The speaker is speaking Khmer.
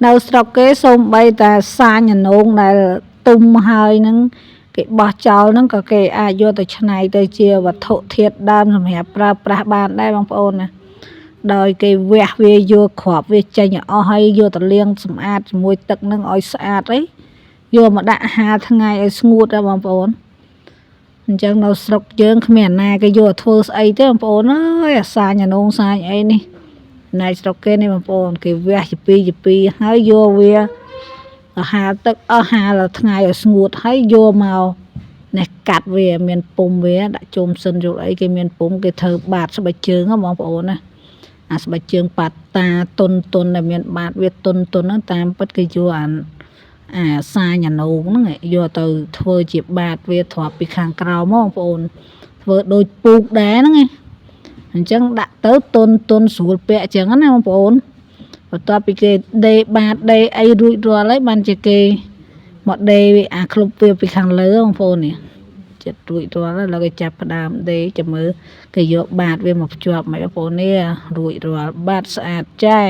នៅស្រុកគេសូម្បីតែសាញញនងដែលទុំហើយហ្នឹងគេបោះចោលហ្នឹងក៏គេអាចយកទៅច្នៃទៅជាវត្ថុធាតុដើមសម្រាប់ប្រើប្រាស់បានដែរបងប្អូនណាដោយគេវះវាយកគ្រាប់វាចេញឲ្យអស់ហើយយកទៅលាងសម្អាតជាមួយទឹកហ្នឹងឲ្យស្អាតអីយកមកដាក់ហាលថ្ងៃឲ្យស្ងួតដែរបងប្អូនអញ្ចឹងនៅស្រុកយើងគ្មានណាគេយកធ្វើស្អីទេបងប្អូនអើយអាសាញញនងសាញអីនេះណៃស្រុកគេនេះបងប្អូនគេវះជាពីរហើយយកវាហាលទឹកអស់ហាលថ្ងៃឲ្យស្ងួតហើយយកមកនេះកាត់វាមានពុំវាដាក់ជុំសិនយល់អីគេមានពុំគេធ្វើបាតស្បែកជើងហ៎បងប្អូនណាអាស្បែកជើងប៉ាតាតុនដែលមានបាតវាតុនហ្នឹងតាមពិតគេយកអាសាញញនងហ្នឹងយកទៅធ្វើជាបាតវាធ្លាប់ពីខាងក្រោមបងប្អូនធ្វើដូចពូកដែរហ្នឹងឯងអញ្ចឹងដាក់ទៅតុនស្រួលពាក់អញ្ចឹងណាបងប្អូនបន្ទាប់ពីគេដេបាតដេអីរួចរាល់ហើយបានជាគេមកដេវាអាក្លុបវាពីខាងលើបងប្អូននេះចិត្តរួចរាល់ហើយគេចាប់ផ្ដើមដេចាំមើលគេយកបាតវាមកភ្ជាប់មកបងប្អូននេះរួចរាល់បាតស្អាតចែ